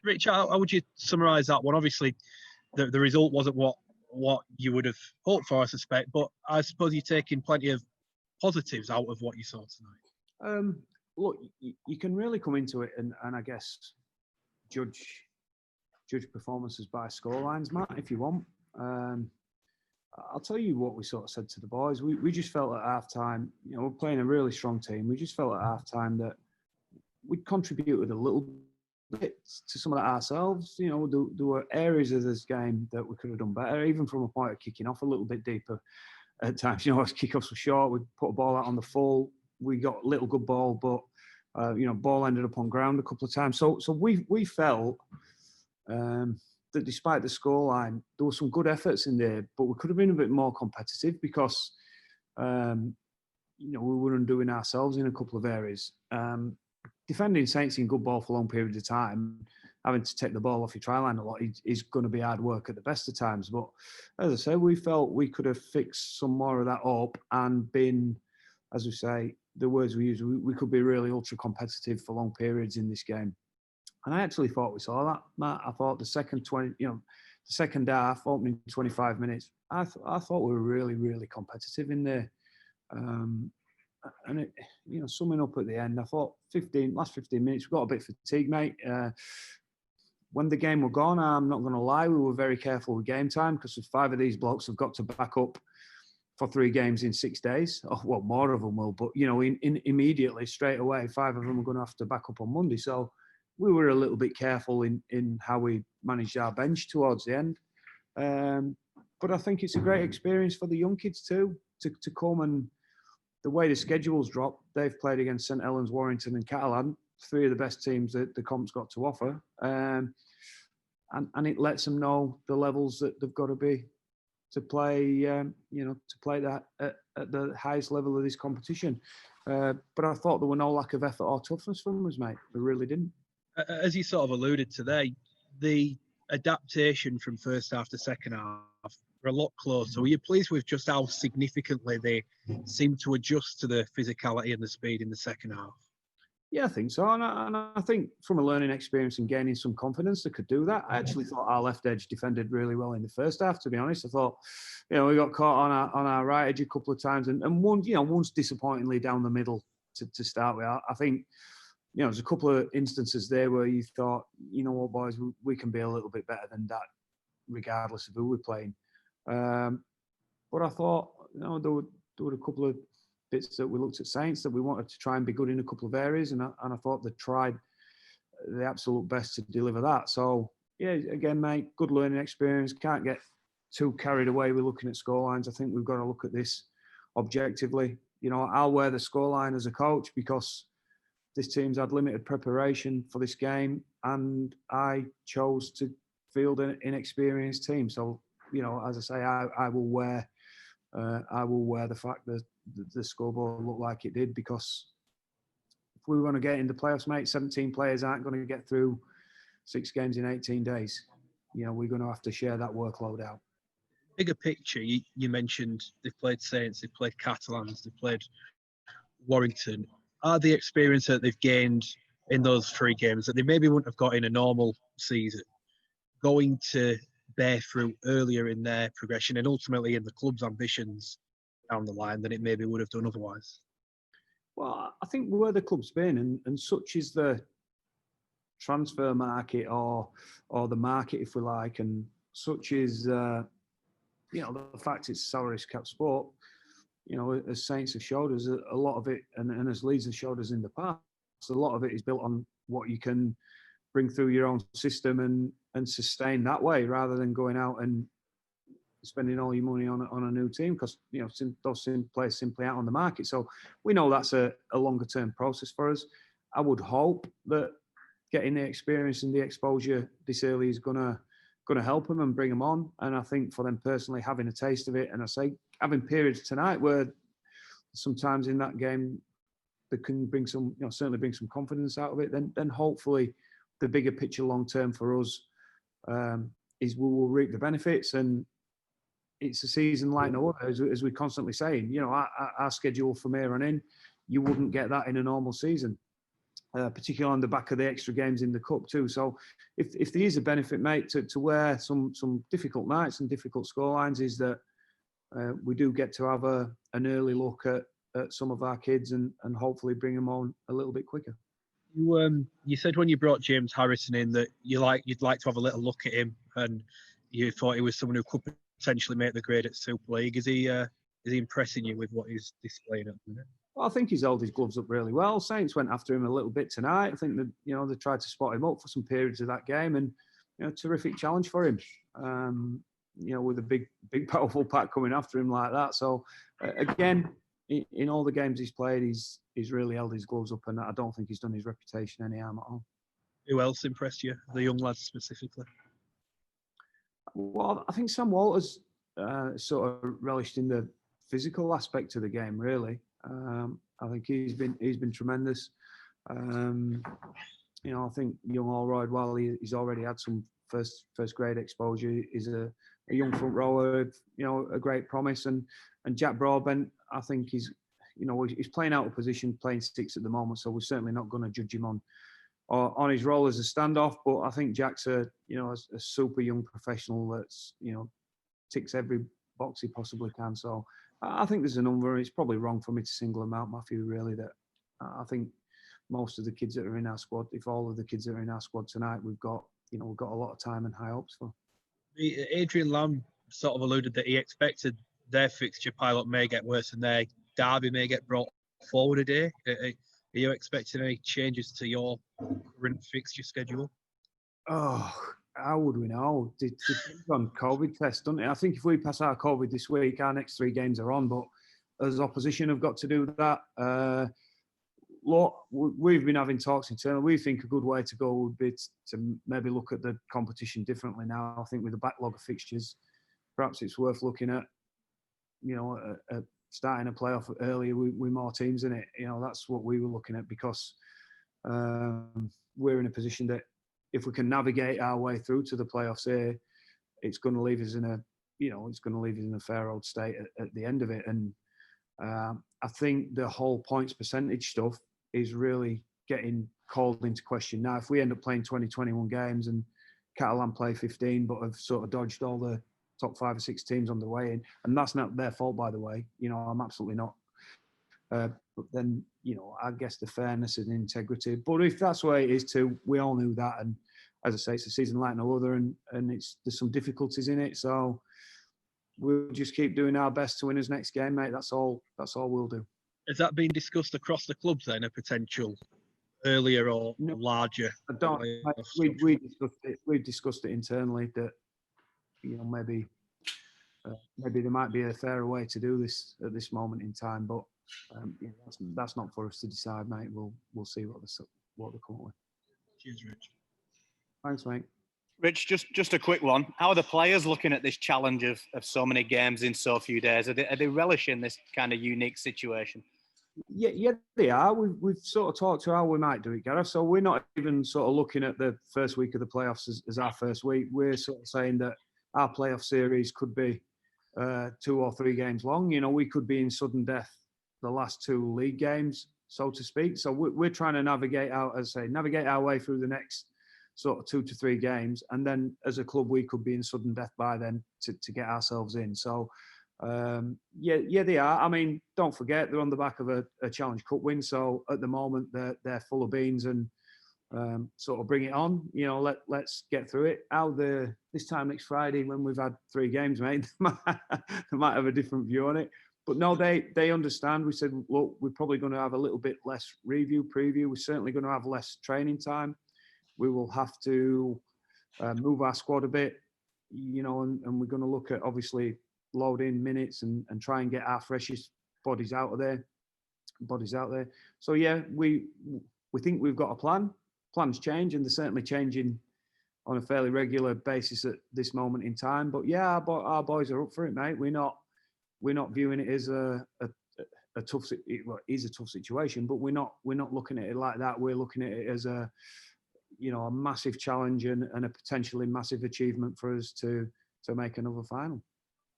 Rich, how would you summarise that one? Obviously, the result wasn't what you would have hoped for, I suspect, but I suppose you're taking plenty of positives out of what you saw tonight. Look, you can really come into it and I guess judge performances by scorelines, Matt, if you want. I'll tell you what we sort of said to the boys. We just felt at half-time, we're playing a really strong team. We just felt at half-time that we'd contributed a little bit to some of that ourselves. There were areas of this game that we could have done better, even from a point of kicking off a little bit deeper at times. Our kickoffs were short. We put a ball out on the full. We got a little good ball, but ball ended up on ground a couple of times. So we felt that despite the scoreline, there were some good efforts in there, but we could have been a bit more competitive because we weren't doing ourselves in a couple of areas. Defending Saints in good ball for long periods of time, having to take the ball off your try line a lot is going to be hard work at the best of times. But as I say, we felt we could have fixed some more of that up and been, as we say, the words we use, we could be really ultra competitive for long periods in this game. And I actually thought we saw that, Matt. I thought the second half, opening 25 minutes, I thought we were really, really competitive in there. And it, summing up at the end, I thought last 15 minutes, we got a bit fatigued, mate. When the game were gone, I'm not going to lie, we were very careful with game time because 5 of these blokes have got to back up for 3 games in 6 days. Oh, well, more of them will, but immediately, straight away, 5 of them are going to have to back up on Monday. So we were a little bit careful in how we managed our bench towards the end. But I think it's a great experience for the young kids too, to come and the way the schedule's dropped, they've played against St Helens, Warrington and Catalan, 3 of the best teams that the comp's got to offer. And it lets them know the levels that they've got to be to play, to play that at the highest level of this competition. But I thought there were no lack of effort or toughness from us, mate. They really didn't. As you sort of alluded to there, the adaptation from first half to second half were a lot closer. Were you pleased with just how significantly they seemed to adjust to the physicality and the speed in the second half? Yeah, I think so. And I think from a learning experience and gaining some confidence, they could do that. I actually thought our left edge defended really well in the first half, to be honest. I thought, we got caught on our right edge a couple of times and once disappointingly down the middle to start with. I think, there's a couple of instances there where you thought, you know what, boys, we can be a little bit better than that, regardless of who we're playing. But I thought, there were a couple of bits that we looked at Saints that we wanted to try and be good in a couple of areas, and I thought they tried the absolute best to deliver that. So, yeah, again, mate, good learning experience. Can't get too carried away with looking at scorelines. I think we've got to look at this objectively. I'll wear the scoreline as a coach because this team's had limited preparation for this game, and I chose to field an inexperienced team. So, as I say, I will wear the fact that the scoreboard looked like it did, because if we want to get in the playoffs, mate, 17 players aren't going to get through 6 games in 18 days. We're going to have to share that workload out. Bigger picture, you mentioned they've played Saints, they've played Catalans, they've played Warrington. Are the experience that they've gained in those 3 games that they maybe wouldn't have got in a normal season going to bear fruit earlier in their progression and ultimately in the club's ambitions down the line than it maybe would have done otherwise? Well, I think where the club's been, and such is the transfer market or the market, if we like, and such is the fact it's a salary cap sport. As Saints have showed us, a lot of it, and as Leeds have showed us in the past, a lot of it is built on what you can bring through your own system and sustain that way, rather than going out and spending all your money on a new team, because those players simply out on the market. So we know that's a longer term process for us. I would hope that getting the experience and the exposure this early is gonna help them and bring them on. And I think for them personally, having a taste of it, and I say having periods tonight where sometimes in that game they can bring some, certainly bring some confidence out of it, then hopefully the bigger picture long term for us is we will reap the benefits. And it's a season like no other, as we're constantly saying. Our schedule from here on in, you wouldn't get that in a normal season. particularly on the back of the extra games in the cup too. So if there is a benefit, mate, to where some difficult nights and difficult scorelines is that we do get to have an early look at some of our kids and hopefully bring them on a little bit quicker. You said when you brought James Harrison in that you'd like to have a little look at him, and you thought he was someone who could potentially make the grade at Super League. Is he impressing you with what he's displaying at the minute? Well, I think he's held his gloves up really well. Saints went after him a little bit tonight. I think that they tried to spot him up for some periods of that game, and terrific challenge for him. With a big powerful pack coming after him like that. So again, in all the games he's played, he's really held his gloves up, and I don't think he's done his reputation any harm at all. Who else impressed you, the young lads specifically? Well, I think Sam Walters sort of relished in the physical aspect of the game. Really, I think he's been tremendous. I think young Allroyd, while he's already had some first grade exposure, is a young front rower, a great promise. And Jack Broadbent, I think he's playing out of position, playing 6 at the moment. So we're certainly not going to judge him on his role as a standoff. But I think Jack's a super young professional that's ticks every box he possibly can. So I think there's a number. It's probably wrong for me to single him out, Matthew. Really, that I think most of the kids that are in our squad, if all of the kids that are in our squad tonight, we've got a lot of time and high hopes for. Adrian Lamb sort of alluded that he expected their fixture pilot may get worse and their derby may get brought forward a day. Are you expecting any changes to your current fixture schedule? Oh, how would we know? It depends on COVID test, doesn't it? I think if we pass our COVID this week, our next 3 games are on, but as opposition have got to do that. Look, we've been having talks internally. We think a good way to go would be to maybe look at the competition differently now. I think with the backlog of fixtures, perhaps it's worth looking at, starting a playoff earlier with more teams in it. That's what we were looking at, because we're in a position that if we can navigate our way through to the playoffs here, it's going to leave us in a fair old state at the end of it. And I think the whole points percentage stuff is really getting called into question now. If we end up playing 20-21 games and Catalan play 15, but have sort of dodged all the top 5 or 6 teams on the way in, and that's not their fault, by the way. I'm absolutely not. But then, I guess the fairness and integrity. But if that's the way it is too, we all knew that. And as I say, it's a season like no other, and there's some difficulties in it. So we'll just keep doing our best to win his next game, mate. That's all we'll do. Has that been discussed across the clubs then, a potential earlier or larger? I don't. We discussed it internally that maybe there might be a fairer way to do this at this moment in time, but that's not for us to decide, mate. We'll see what they come up with. Cheers, Rich. Thanks, mate. Rich, just a quick one. How are the players looking at this challenge of so many games in so few days? Are they relishing this kind of unique situation? Yeah, they are. We've sort of talked to how we might do it, Gareth. So we're not even sort of looking at the first week of the playoffs as our first week. We're sort of saying that our playoff series could be 2 or 3 games long. We could be in sudden death the last 2 league games, so to speak. So we're trying to navigate our way through the next sort of 2 to 3 games, and then as a club we could be in sudden death by then to get ourselves in. So yeah, they are. I mean, don't forget they're on the back of a Challenge Cup win, so at the moment they're full of beans and sort of bring it on. Let's get through it. This time next Friday when we've had 3 games, mate, they might have a different view on it. But no, they understand. We said, look, we're probably going to have a little bit less preview. We're certainly going to have less training time. We will have to move our squad a bit, and we're going to look at obviously load in minutes and try and get our freshest bodies out there. So yeah, we think we've got a plan. Plans change, and they're certainly changing on a fairly regular basis at this moment in time. But yeah, our boys are up for it, mate. We're not viewing it as a tough. Well, it is a tough situation, but we're not looking at it like that. We're looking at it as a massive challenge and a potentially massive achievement for us to make another final.